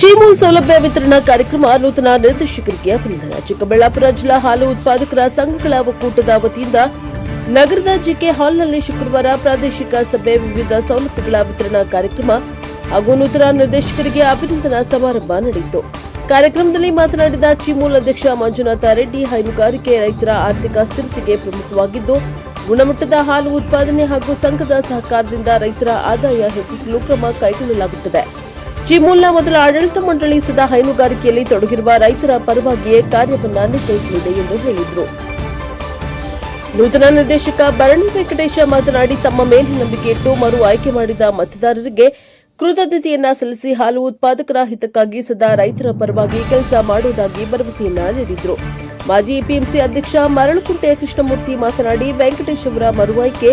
ಚೀಮೂಲ್ ಸೌಲಭ್ಯ ವಿತರಣಾ ಕಾರ್ಯಕ್ರಮ ನೂತನ ನಿರ್ದೇಶಕರಿಗೆ ಅಭಿನಂದನೆ. ಚಿಕ್ಕಬಳ್ಳಾಪುರ ಜಿಲ್ಲಾ ಹಾಲು ಉತ್ಪಾದಕರ ಸಂಘಗಳ ಒಕ್ಕೂಟದ ವತಿಯಿಂದ ನಗರದ ಜಿಕೆ ಹಾಲ್ನಲ್ಲಿ ಶುಕ್ರವಾರ ಪ್ರಾದೇಶಿಕ ಸಭೆ, ವಿವಿಧ ಸೌಲಭ್ಯಗಳ ವಿತರಣಾ ಕಾರ್ಯಕ್ರಮ ಹಾಗೂ ನೂತನ ನಿರ್ದೇಶಕರಿಗೆ ಅಭಿನಂದನಾ ಸಮಾರಂಭ ನಡೆಯಿತು. ಕಾರ್ಯಕ್ರಮದಲ್ಲಿ ಮಾತನಾಡಿದ ಚೀಮೂಲ್ ಅಧ್ಯಕ್ಷ ಮಂಜುನಾಥ ರೆಡ್ಡಿ, ಹೈನುಗಾರಿಕೆ ರೈತರ ಆರ್ಥಿಕ ಸ್ಥಿರತೆಗೆ ಪ್ರಮುಖವಾಗಿದ್ದು, ಗುಣಮಟ್ಟದ ಹಾಲು ಉತ್ಪಾದನೆ ಹಾಗೂ ಸಂಘದ ಸಹಕಾರದಿಂದ ರೈತರ ಆದಾಯ ಹೆಚ್ಚಿಸಲು ಕ್ರಮ ಕೈಗೊಳ್ಳಲಾಗುತ್ತದೆ. ಚೀಮೂಲ್ನ ಮೊದಲ ಆಡಳಿತ ಮಂಡಳಿ ಸದಾ ಹೈನುಗಾರಿಕೆಯಲ್ಲಿ ತೊಡಗಿರುವ ರೈತರ ಪರವಾಗಿಯೇ ಕಾರ್ಯವನ್ನು ನಿರ್ವಹಿಸಲಿದೆ ಎಂದು ಹೇಳಿದರು. ನೂತನ ನಿರ್ದೇಶಕ ಭರಣಿ ವೆಂಕಟೇಶ ಮಾತನಾಡಿ, ತಮ್ಮ ಮೇಲೆ ನಂಬಿಕೆ ಇಟ್ಟು ಮರು ಆಯ್ಕೆ ಮಾಡಿದ ಮತದಾರರಿಗೆ ಕೃತಜ್ಞತೆಯನ್ನ ಸಲ್ಲಿಸಿ ಹಾಲು ಉತ್ಪಾದಕರ ಹಿತಕ್ಕಾಗಿ ಸದಾ ರೈತರ ಪರವಾಗಿ ಕೆಲಸ ಮಾಡುವುದಾಗಿ ಭರವಸೆಯನ್ನ ನೀಡಿದರು. ಮಾಜಿ ಎಪಿಎಂಸಿ ಅಧ್ಯಕ್ಷ ಮರಳುಕುಂಟೆ ಕೃಷ್ಣಮೂರ್ತಿ ಮಾತನಾಡಿ, ವೆಂಕಟೇಶ್ ಅವರ ಮರು ಆಯ್ಕೆ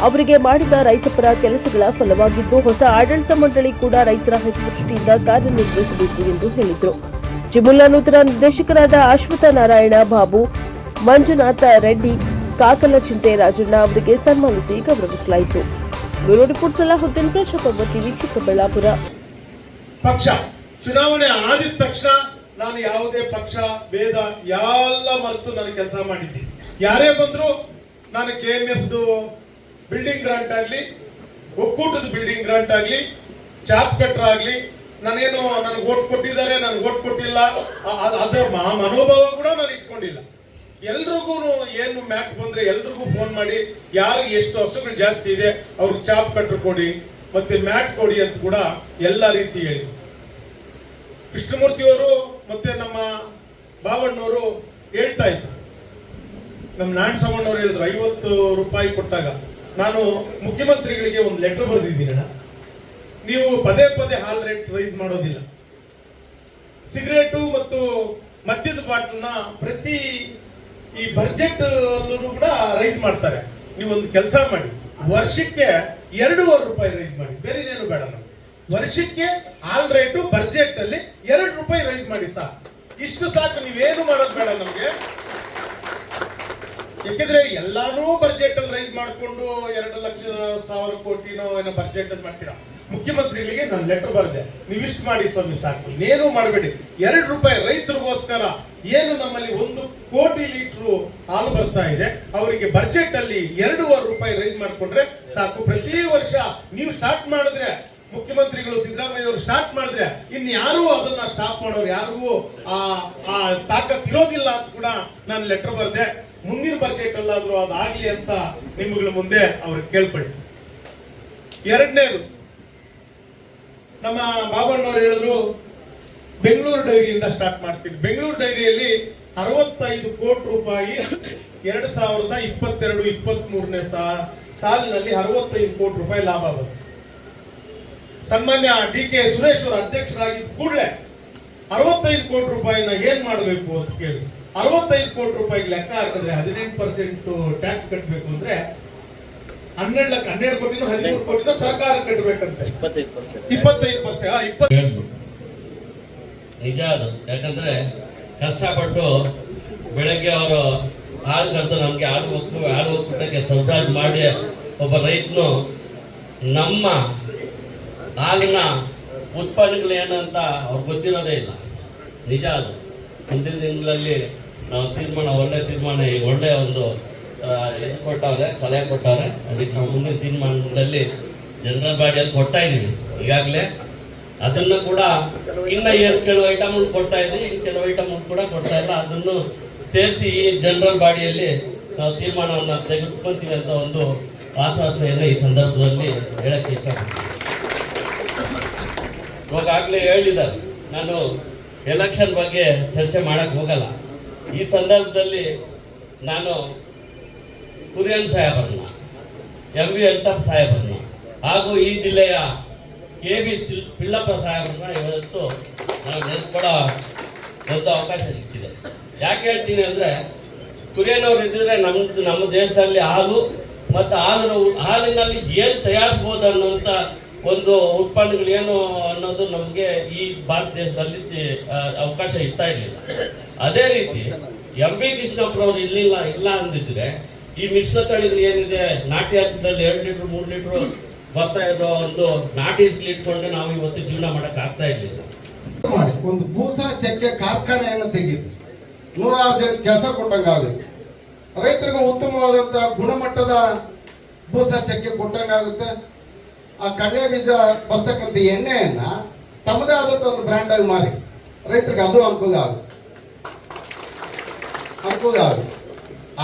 ಅವರಿಗೆ ಮಾಡಿದ ರೈತಪರ ಕೆಲಸಗಳ ಫಲವಾಗಿದ್ದು, ಹೊಸ ಆಡಳಿತ ಮಂಡಳಿ ಕೂಡ ರೈತರ ಹಿತದೃಷ್ಟಿಯಿಂದ ಕಾರ್ಯನಿರ್ವಹಿಸಬೇಕು ಎಂದು ಹೇಳಿದರು. ಚಿಮುಲ್ನ ನೂತನ ನಿರ್ದೇಶಕರಾದ ಅಶ್ವಥ ನಾರಾಯಣ ಬಾಬು, ಮಂಜುನಾಥ ರೆಡ್ಡಿ, ಕಾಕಲ ಚಿಂತೆ ರಾಜಣ್ಣ ಅವರಿಗೆ ಸನ್ಮಾನಿಸಿ ಗೌರವಿಸಲಾಯಿತು. ಬ್ಯೂರೋ ರಿಪೋರ್ಟ್ ಸಲಾಹುದ್ದೀನ್, ಪ್ರಜಾಪ್ರಭುತ್ವ ಟಿವಿ, ಚಿಕ್ಕಬಳ್ಳಾಪುರ. ಪಕ್ಷ ಚುನಾವಣೆ ಆದಿದ ತಕ್ಷಣ ನಾನು ಯಾವುದೇ ಪಕ್ಷ ಭೇದ ಎಲ್ಲ ಮರೆತು ನಾನು ಕೆಲಸ ಮಾಡಿದ್ದೀನಿ. ಯಾರೇ ಬಂದ್ರು ನಾನು KMF ಬಿಲ್ಡಿಂಗ್ ಗ್ರಾಂಟ್ ಆಗಲಿ, ಒಕ್ಕೂಟದ ಬಿಲ್ಡಿಂಗ್ ಗ್ರಾಂಟ್ ಆಗಲಿ, ಚಾಪ್ ಕಟ್ರ ಆಗಲಿ, ನನಗೆ ಓಟ್ ಕೊಟ್ಟಿದ್ದಾರೆ, ನನಗೆ ಓಟ್ ಕೊಟ್ಟಿಲ್ಲ, ಅದರ ಮನೋಭಾವ ಕೂಡ ನಾನು ಇಟ್ಕೊಂಡಿಲ್ಲ. ಎಲ್ರಿಗೂ ಏನು ಮ್ಯಾಪ್ ಬಂದ್ರೆ ಎಲ್ರಿಗೂ ಫೋನ್ ಮಾಡಿ, ಯಾರಿಗೆ ಎಷ್ಟು ಹಸುಗಳು ಜಾಸ್ತಿ ಇದೆ ಅವ್ರಿಗೆ ಚಾಪ್ ಕಟ್ರು ಕೊಡಿ, ಮತ್ತೆ ಮ್ಯಾಟ್ ಕೊಡಿ ಅಂತ ಕೂಡ ಎಲ್ಲ ರೀತಿ ಹೇಳಿ. ಕೃಷ್ಣಮೂರ್ತಿಯವರು ಮತ್ತೆ ನಮ್ಮ ಬಾವಣ್ಣವರು ಹೇಳ್ತಾ ಇದ್ರು, ನಮ್ಮ ನಾರಾಯಣಸ್ವಾಮಣ್ಣವರು ಹೇಳಿದ್ರು 50 ರೂಪಾಯಿ ಕೊಟ್ಟಾಗ ನಾನು ಮುಖ್ಯಮಂತ್ರಿಗಳಿಗೆ ಒಂದು ಲೆಟರ್ ಬರೆದಿದ್ದೀನಿ, ನೀವು ಪದೇ ಪದೇ ಹಾಲ್ ರೇಟ್ ರೈಸ್ ಮಾಡೋದಿಲ್ಲ, ಸಿಗರೇಟು ಮತ್ತು ಮದ್ಯದ ಬಾಟ್ಲನ್ನ ಪ್ರತಿ ಈ ಬಜೆಟ್ ಕೂಡ ರೈಸ್ ಮಾಡ್ತಾರೆ. ನೀವೊಂದು ಕೆಲಸ ಮಾಡಿ, ವರ್ಷಕ್ಕೆ 2.5 ರೂಪಾಯಿ ರೈಸ್ ಮಾಡಿ, ಬೇರೆ ಏನು ಬೇಡ. ನಾವು ವರ್ಷಕ್ಕೆ ಹಾಲ್ ರೇಟು ಬಜೆಟ್ ಅಲ್ಲಿ 2 ರೂಪಾಯಿ ರೈಸ್ ಮಾಡಿ ಸಾಕು, ಇಷ್ಟು ಸಾಕು, ನೀವೇನು ಮಾಡೋದು ಬೇಡ ನಮ್ಗೆ. ಯಾಕೆಂದ್ರೆ ಎಲ್ಲಾನು ಬಜೆಟ್ ಅಲ್ಲಿ ರೈಸ್ ಮಾಡ್ಕೊಂಡು 2,00,000 ಕೋಟಿನೋ ಏನೋ ಬಜೆಟ್ ಅಲ್ಲಿ ಮಾಡ್ತೀರಾ. ಮುಖ್ಯಮಂತ್ರಿಗಳಿಗೆ ನಾನು ಲೆಟರ್ ಬರೆದೆ, ನೀವಿಷ್ಟು ಮಾಡಿ ಸ್ವಾಮಿ ಸಾಕು, ಇನ್ನೇನು ಮಾಡಬೇಡಿ, 2 ರೂಪಾಯಿ ರೈತರಿಗೋಸ್ಕರ ಏನು ನಮ್ಮಲ್ಲಿ 1 ಕೋಟಿ ಲೀಟರ್ ಹಾಲು ಬರ್ತಾ ಇದೆ, ಅವರಿಗೆ ಬಜೆಟ್ ಅಲ್ಲಿ 2.5 ರೂಪಾಯಿ ರೈಸ್ ಮಾಡ್ಕೊಂಡ್ರೆ ಸಾಕು. ಪ್ರತಿ ವರ್ಷ ನೀವು ಸ್ಟಾರ್ಟ್ ಮಾಡಿದ್ರೆ, ಮುಖ್ಯಮಂತ್ರಿಗಳು ಸಿದ್ದರಾಮಯ್ಯ ಅವರು ಸ್ಟಾರ್ಟ್ ಮಾಡಿದ್ರೆ ಇನ್ಯಾರು ಅದನ್ನ ಸ್ಟಾಪ್ ಮಾಡೋರು ಯಾರಿಗೂ ಆ ತಾಕತ್ ಇರೋದಿಲ್ಲ ಅಂತ ಕೂಡ ನಾನು ಲೆಟರ್ ಬರೆದೆ. ಮುಂದಿನ ಬಜೆಟ್ ಅಲ್ಲಾದ್ರೂ ಅದಾಗ್ಲಿ ಅಂತ ನಿಮ್ಗಳ ಮುಂದೆ ಅವ್ರಿಗೆ ಕೇಳ್ಪಡಿ. ಎರಡನೇದು, ನಮ್ಮ ಬಾಬಣ್ಣವ್ರು ಹೇಳಿದ್ರು ಬೆಂಗಳೂರು ಡೈರಿಯಿಂದ ಸ್ಟಾರ್ಟ್ ಮಾಡ್ತೀವಿ. ಬೆಂಗಳೂರು ಡೈರಿಯಲ್ಲಿ 65 ಕೋಟಿ ರೂಪಾಯಿ 2022-23ನೇ ಸಾಲಿನಲ್ಲಿ 65 ಕೋಟಿ ರೂಪಾಯಿ ಲಾಭ ಬಂತು. ಸನ್ಮಾನ್ಯ DK ಸುರೇಶ್ ಅವರು ಅಧ್ಯಕ್ಷರಾಗಿದ್ದ ಕೂಡಲೇ 65 ಕೋಟಿ ರೂಪಾಯಿನ ಏನ್ ಮಾಡಬೇಕು ಅಂತ ಕೇಳಿ, 65 ಕೋಟಿ ರೂಪಾಯಿಗೆ ಲೆಕ್ಕ ಹಾಕಿದ್ರೆ 18% ಟ್ಯಾಕ್ಸ್ ಕಟ್ಟಬೇಕು ಅಂದ್ರೆ 12 ಕೋಟಿನೂ 13 ಕೋಟಿನೂ ಸರ್ಕಾರ ಕಟ್ಟಬೇಕಂತೆ. 25% ನಿಜ ಅದು. ಯಾಕಂದ್ರೆ ಕಷ್ಟಪಟ್ಟು ಬೆಳಗ್ಗೆ ಅವರು ಹಾಲು ಕರೆದು ನಮಗೆ ಹಾಲು ಒಕ್ಕೂಟಕ್ಕೆ ಸಬ್ರಾಜ್ ಮಾಡಿ ಒಬ್ಬ ರೈತನು ನಮ್ಮ ಹಾಲಿನ ಉತ್ಪನ್ನಗಳು ಏನಂತ ಅವ್ರಿಗೆ ಗೊತ್ತಿರೋದೇ ಇಲ್ಲ. ನಿಜ ಅದು. ಮುಂದಿನ ದಿನಗಳಲ್ಲಿ ನಾವು ಒಳ್ಳೆ ತೀರ್ಮಾನ, ಒಳ್ಳೆಯ ಒಂದು ಇದು ಕೊಟ್ಟವ್ರೆ, ಸಲಹೆ ಕೊಟ್ಟವ್ರೆ. ಅದಕ್ಕೆ ನಾವು ಮುಂದಿನ ತೀರ್ಮಾನದಲ್ಲಿ ಜನರಲ್ ಬಾಡಿಯಲ್ಲಿ ಕೊಡ್ತಾ ಇದ್ದೀವಿ ಈಗಾಗಲೇ. ಅದನ್ನು ಕೂಡ ಇನ್ನು ಕೆಲವು ಐಟಮ್ಗಳು ಕೊಡ್ತಾ ಇದ್ದೀವಿ, ಇನ್ನು ಕೆಲವು ಐಟಮ್ಗಳು ಕೂಡ ಕೊಡ್ತಾ ಇಲ್ಲ. ಅದನ್ನು ಸೇರಿಸಿ ಈ ಜನರಲ್ ಬಾಡಿಯಲ್ಲಿ ನಾವು ತೀರ್ಮಾನವನ್ನು ತೆಗೆದುಕೊಂತೀವಿ ಅಂತ ಒಂದು ಆಶ್ವಾಸನೆಯನ್ನು ಈ ಸಂದರ್ಭದಲ್ಲಿ ಹೇಳಕ್ಕೆ ಇಷ್ಟಪಡ್ತೀನಿ. ಇವಾಗಲೇ ಹೇಳಿದ್ದಾರೆ, ನಾನು ಎಲೆಕ್ಷನ್ ಬಗ್ಗೆ ಚರ್ಚೆ ಮಾಡಕ್ಕೆ ಹೋಗಲ್ಲ. ಈ ಸಂದರ್ಭದಲ್ಲಿ ನಾನು ಕುರಿಯನ್ ಸಾಹೇಬರನ್ನ, MV ವೆಂಕಟಪ್ಪ ಸಾಹೇಬರನ್ನ ಹಾಗೂ ಈ ಜಿಲ್ಲೆಯ KB ಪಿಳ್ಳಪ್ಪ ಸಾಹೇಬರನ್ನ ಇವತ್ತು ನಾನು ನೆನೆಸ್ಕೊಡೋ ಒಂದು ಅವಕಾಶ ಸಿಕ್ಕಿದೆ. ಯಾಕೆ ಹೇಳ್ತೀನಿ ಅಂದರೆ, ಕುರಿಯನವ್ರು ಇದ್ದರೆ ನಮ್ಮ ದೇಶದಲ್ಲಿ ಹಾಲು ಮತ್ತು ಹಾಲಿನಲ್ಲಿ ಏನು ತಯಾರಿಸ್ಬೋದು ಅನ್ನೋಂಥ ಒಂದು ಉತ್ಪನ್ನಗಳು ಏನು ಅನ್ನೋದು ನಮಗೆ ಈ ಭಾರತ ದೇಶದಲ್ಲಿ ಅವಕಾಶ ಇರ್ತಾ ಇರಲಿಲ್ಲ. ಅದೇ ರೀತಿ MV ಕೃಷ್ಣಪ್ಪರವ್ರು ಇಲ್ಲ ಅಂದಿದ್ರೆ ಈ ಮಿಶ್ರ ತಳಿಗಳು ಏನಿದೆ, ನಾಟಿ ಹಸುದಲ್ಲಿ 2 ಲೀಟ್ರ್ 3 ಲೀಟ್ರ್ ಬರ್ತಾ ಇರೋ ಒಂದು ನಾಟಿ ಇಟ್ಕೊಂಡು ನಾವು ಇವತ್ತು ಜೀವನ ಮಾಡೋಕೆ ಆಗ್ತಾ ಇರಲಿಲ್ಲ. ಮಾಡಿ ಒಂದು ಬೂಸಾ ಚಕ್ಕೆ ಕಾರ್ಖಾನೆಯನ್ನು ತೆಗೀರಿ, 100 ಜನ ಕೆಲಸ ಕೊಟ್ಟಂಗಾಗುತ್ತೆ. ರೈತರಿಗೆ ಉತ್ತಮವಾದಂಥ ಗುಣಮಟ್ಟದ ಬೂಸಾ ಚಕ್ಕೆ ಕೊಟ್ಟಂಗಾಗುತ್ತೆ. ಆ ಕಡಲೆ ಬೀಜ ಬರ್ತಕ್ಕಂಥ ಎಣ್ಣೆಯನ್ನ ತಮ್ಮದೇ ಆದಂಥ ಒಂದು ಬ್ರ್ಯಾಂಡ್ ಆಗಿ ಮಾರಿ ರೈತರಿಗೆ ಅದು ಅನುಕೂಲ ಆಗುತ್ತೆ.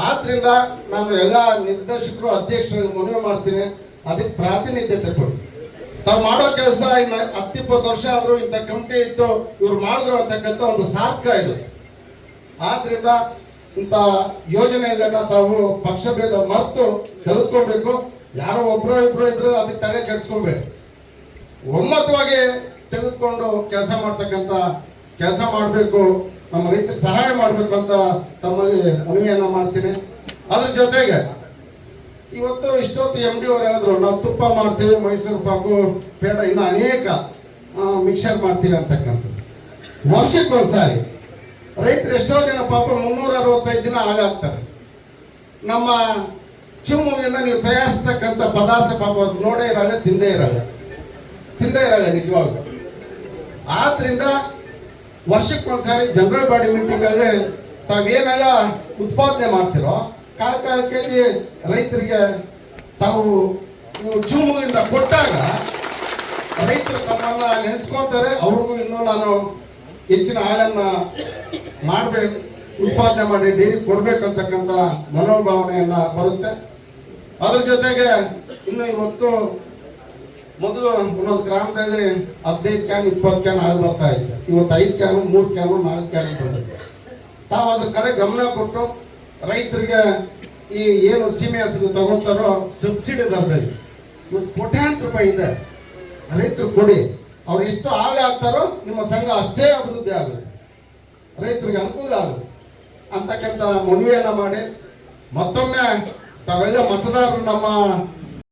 ಆದ್ರಿಂದ ನಾನು ಎಲ್ಲ ನಿರ್ದೇಶಕರು ಅಧ್ಯಕ್ಷರಿಗೆ ಮನವಿ ಮಾಡ್ತೀನಿ, ಅದಕ್ಕೆ ಪ್ರಾತಿನಿಧ್ಯತೆ ಕೊಡಿ. ತಾವು ಮಾಡೋ ಕೆಲಸ ಇನ್ನು 10-20 ವರ್ಷ ಆದರೂ ಇಂಥ ಕಮಿಟಿ ಇತ್ತು ಇವ್ರು ಮಾಡಿದ್ರು ಅಂತಕ್ಕಂಥ ಒಂದು ಸಾರ್ಥಕ ಇದು. ಆದ್ರಿಂದ ಇಂಥ ಯೋಜನೆಗಳನ್ನ ತಾವು ಪಕ್ಷಭೇದ ಮರೆತು ತೆಗೆದುಕೊಳ್ಬೇಕು. ಯಾರೋ ಒಬ್ಬರು ಇಬ್ರು ಇದ್ರೆ ಅದಕ್ಕೆ ತಲೆ ಕೆಡಿಸ್ಕೊಬೇಡಿ, ಒಮ್ಮತವಾಗಿ ತೆಗೆದುಕೊಂಡು ಕೆಲಸ ಮಾಡಬೇಕು. ನಮ್ಮ ರೈತರಿಗೆ ಸಹಾಯ ಮಾಡಬೇಕು ಅಂತ ತಮಗೆ ಮನವಿಯನ್ನು ಮಾಡ್ತೀನಿ. ಅದ್ರ ಜೊತೆಗೆ ಇವತ್ತು ಇಷ್ಟೊತ್ತು MD ಅವರು ಹೇಳಿದ್ರು ನಾವು ತುಪ್ಪ ಮಾಡ್ತೀವಿ, ಮೈಸೂರು ಪಾಕು, ಪೇಡ, ಇನ್ನು ಅನೇಕ ಮಿಕ್ಸರ್ ಮಾಡ್ತೀವಿ ಅಂತಕ್ಕಂಥದ್ದು. ವರ್ಷಕ್ಕೊಂದ್ಸಾರಿ ರೈತರು ಎಷ್ಟೋ ಜನ ಪಾಪ 365 ದಿನ ಹಾಳಾಗ್ತಾರೆ. ನಮ್ಮ ಶಿವಮೊಗ್ಗದಿಂದ ನೀವು ತಯಾರಿಸ್ತಕ್ಕಂಥ ಪದಾರ್ಥ ಪಾಪ ನೋಡೇ ಇರಲ್ಲ, ತಿಂದೇ ಇರಲ್ಲ ನಿಜವಾಗ್ಲೂ. ಆದ್ರಿಂದ ವರ್ಷಕ್ಕೊಂದ್ಸಾರಿ ಜನರಲ್ ಬಾಡಿ ಮೀಟಿಂಗಲ್ಲಿ ತಾವೇನೆಲ್ಲ ಉತ್ಪಾದನೆ ಮಾಡ್ತಿರೋ ಕಾಲು KG ರೈತರಿಗೆ ತಾವು ನೀವು ಶಿವಮೊಗ್ಗದಿಂದ ಕೊಟ್ಟಾಗ ರೈತರು ತಮ್ಮನ್ನ ನೆನೆಸ್ಕೊತಾರೆ. ಅವ್ರಿಗೂ ಇನ್ನೂ ನಾನು ಹೆಚ್ಚಿನ ಹಾಲನ್ನು ಮಾಡಬೇಕು, ಉತ್ಪಾದನೆ ಮಾಡಿ ಡೈರಿ ಕೊಡ್ಬೇಕಂತಕ್ಕಂಥ ಮನೋಭಾವನೆಯನ್ನ ಬರುತ್ತೆ. ಅದ್ರ ಜೊತೆಗೆ ಇನ್ನು ಇವತ್ತು ಮೊದಲು ಒಂದೊಂದು ಗ್ರಾಮದಲ್ಲಿ 15 ಕ್ಯಾನ್ 20 ಕ್ಯಾನ್ ಆಗಿ ಬರ್ತಾ ಇತ್ತು. ಇವತ್ತು 5 ಕ್ಯಾನು 3 ಕ್ಯಾನು 4 ಕ್ಯಾನ್ ಬಂದಿದೆ. ತಾವು ಅದ್ರ ಕಡೆ ಗಮನ ಕೊಟ್ಟು ರೈತರಿಗೆ ಈ ಏನು ಸೀಮೆ ಹಸಿರು ತಗೊಳ್ತಾರೋ ಸಬ್ಸಿಡಿ ದರದಲ್ಲಿ ಇವತ್ತು ಕೋಟ್ಯಾಂತರ ರೂಪಾಯಿ ಇದೆ, ರೈತರು ಕೊಡಿ. ಅವ್ರು ಎಷ್ಟು ಹಾಗೆ ಆಗ್ತಾರೋ ನಿಮ್ಮ ಸಂಘ ಅಷ್ಟೇ ಅಭಿವೃದ್ಧಿ ಆಗುತ್ತೆ, ರೈತರಿಗೆ ಅನುಕೂಲ ಆಗುತ್ತೆ ಅಂತಕ್ಕಂಥ ಮನವಿಯನ್ನು ಮಾಡಿ ಮತ್ತೊಮ್ಮೆ ತಾವೆಲ್ಲ ಮತದಾರರು ನಮ್ಮ